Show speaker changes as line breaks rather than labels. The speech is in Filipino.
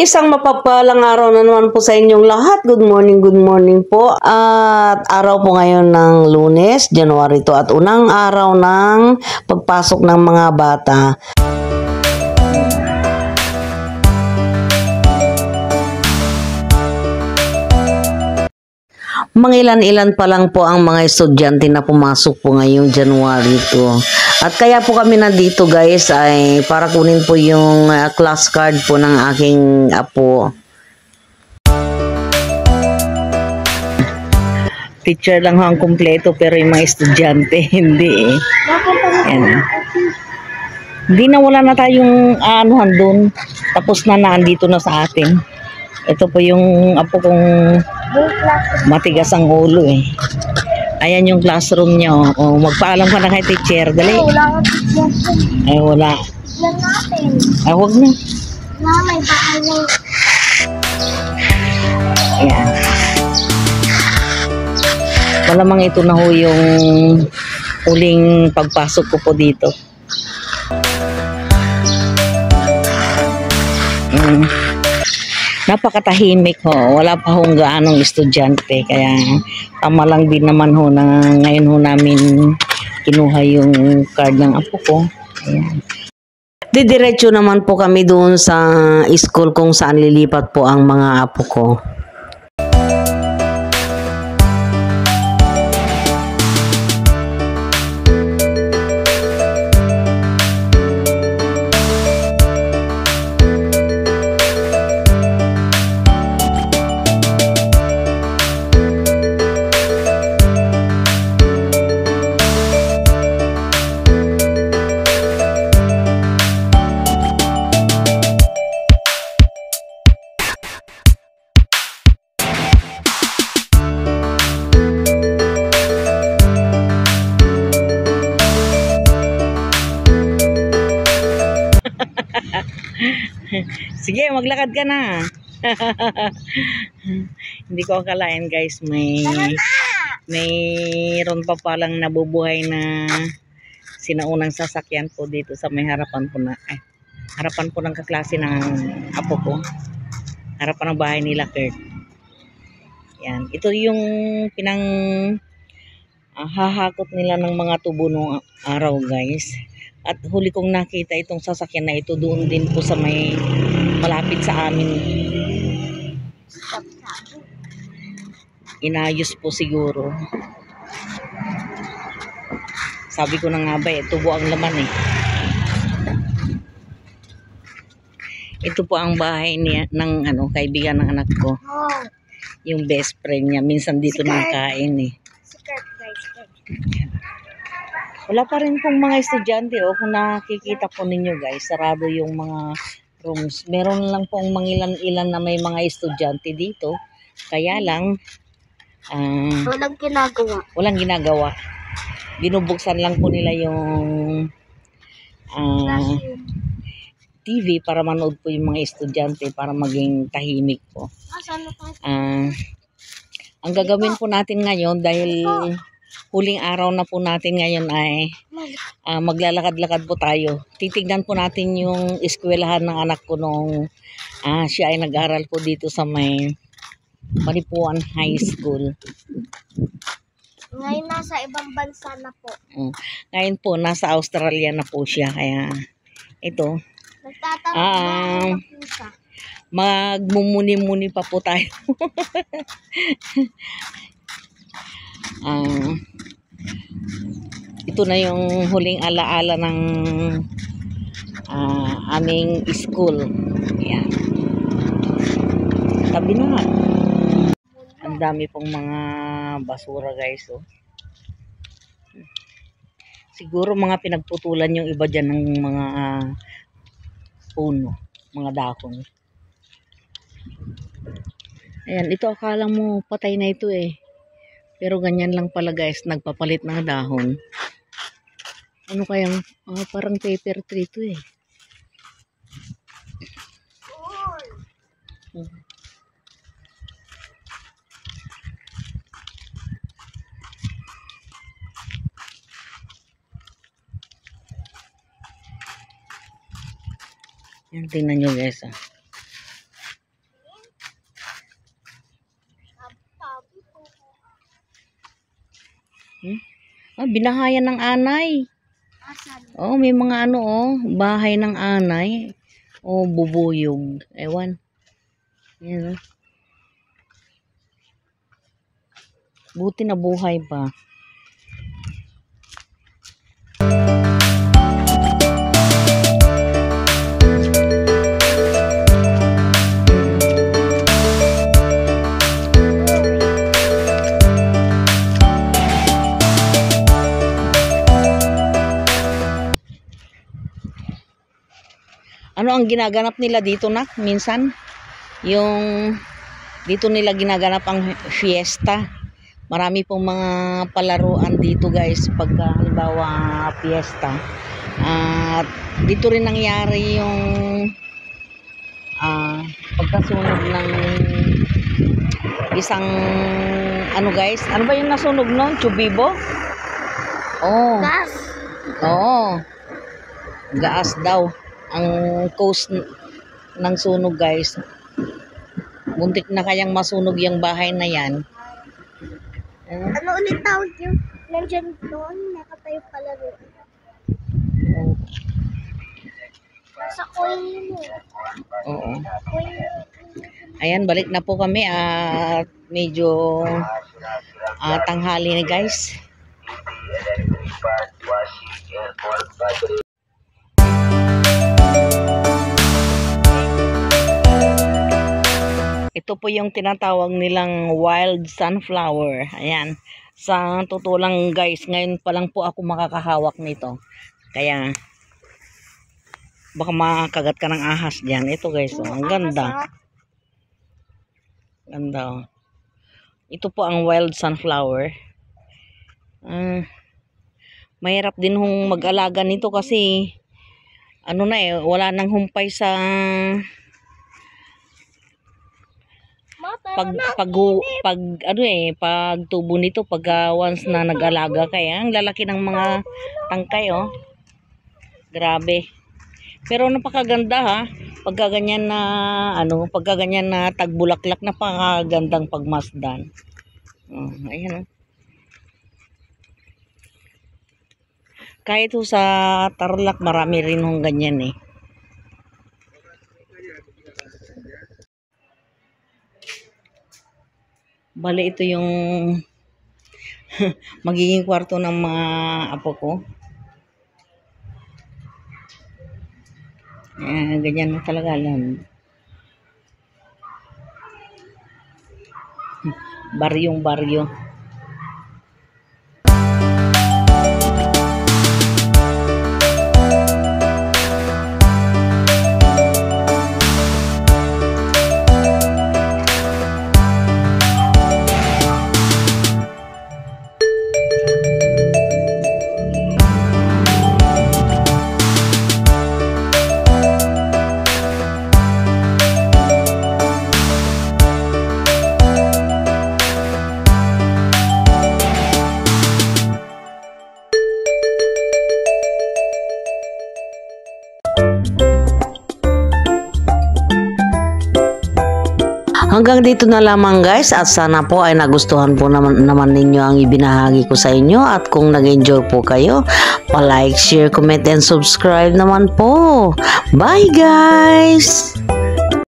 Isang mapapalang araw na naman po sa inyong lahat. Good morning po. At araw po ngayon ng Lunes, January 2 at unang araw ng pagpasok ng mga bata. Mangilan-ilan pa lang po ang mga estudyante na pumasok po ngayong January 2. At kaya po kami nandito guys ay para kunin po yung class card po ng aking apo. Teacher lang ho ang kumpleto pero yung mga estudyante hindi eh. Yan. Hindi na wala na tayong anuhan doon. Tapos na naandito na sa atin. Ito po yung apo kong matigas ang ulo eh. Ayan yung classroom niya. Oh, magpaalam ka na kay teacher. Dali. Ay, wala. Ay, huwag na.
May bahay na.
Ayan. Malamang ito na ho yung huling pagpasok ko po dito. Napakatahimik ho. Wala pa hong gaanong estudyante. Kaya tama lang din naman ho na ngayon ho namin kinuha yung card ng apo ko. Ayan. Didiretso naman po kami doon sa school kung saan lilipat po ang mga apo ko. Sige, maglakad ka na. Hindi ko akalain guys, mayroon pa palang nabubuhay na sinaunang sasakyan po dito sa may harapan po ng kaklase ng apo ko. Harapan ng bahay nila Kurt. Yan, ito yung hahakot nila ng mga tubo nung araw guys. At huli kong nakita itong sasakyan na ito doon din po sa may malapit sa amin. Inayos po siguro. Sabi ko na nga ba tubo ang laman eh. Ito po ang bahay niya ng kaibigan ng anak ko. Yung best friend niya. Minsan dito nakain eh. Wala pa rin pong mga estudyante kung nakikita po ninyo guys, sarado yung mga rooms. Meron lang pong mangilan-ilan na may mga estudyante dito. Kaya lang walang ginagawa. Binubuksan lang po nila yung TV para manood po yung mga estudyante para maging tahimik po. Ang gagawin po natin ngayon dahil huling araw na po natin ngayon ay maglalakad-lakad po tayo. Titignan po natin yung eskwelahan ng anak ko nung siya ay nag-aral po dito sa may Maripuan High School.
Ngayon nasa ibang bansa na po.
Ngayon po nasa Australia na po siya. Kaya ito. Magmumuni-muni pa po tayo. Ito na yung huling alaala ng aming school. Ayan. Tabi na. Ang dami pong mga basura guys. Siguro mga pinagputulan yung iba dyan ng mga puno, mga dahon. Ayan, ito akala mo patay na ito eh. Pero ganyan lang pala guys, nagpapalit ng dahon. Ano kayang, parang paper tree ito eh. Yan, tingnan nyo guys. Binahayan ng anay.
Asan?
Oh, may mga ano, oh, bahay ng anay. Oh, bubuyog. Ewan. Yan, oh. Buti na buhay pa. Ano ang ginaganap nila dito, nak? Minsan, yung dito nila ginaganap ang fiesta. Marami pong mga palaruan dito, guys, pagka halimbawa fiesta. At dito rin nangyari yung pagkasunog ng isang ano, guys. Ano ba yung nasunog noon? Chubibo? Oh.
Gas.
Oo. Gaas daw ang cause ng sunog, guys. Muntik na kayang masunog yung bahay na yan.
Ano ulit tawag yung nandyan doon? Nakatayo pala rin. Nasa coin yun eh.
Oo.
Coin.
Ayan, balik na po kami at medyo tanghali na, guys. Ito po yung tinatawag nilang wild sunflower. Ayan. Sa totoo lang, guys, ngayon pa lang po ako makakahawak nito. Kaya baka makagat ka ng ahas dyan. Ito, guys, oh, ang ganda. Ganda, oh. Ito po ang wild sunflower. Mahirap din hong mag-alaga nito kasi ano na eh, wala nang humpay sa pag tubo nito pag once na nag-alaga. Kaya ang lalaki ng mga tangkay, oh. Grabe. Pero napakaganda, ha. Pagka ganyan na tagbulaklak, napakagandang pagmasdan. Oh, ayan, oh. Kahit ho sa Tarlac marami rin hong ganyan, eh. Bale, ito yung magiging kwarto ng mga apo ko. Ganyan na talaga lang. Baryong-baryo. Hanggang dito na lamang, guys, at sana po ay nagustuhan po naman ninyo ang ibinahagi ko sa inyo, at kung nag-enjoy po kayo, pa-like, share, comment, and subscribe naman po. Bye, guys!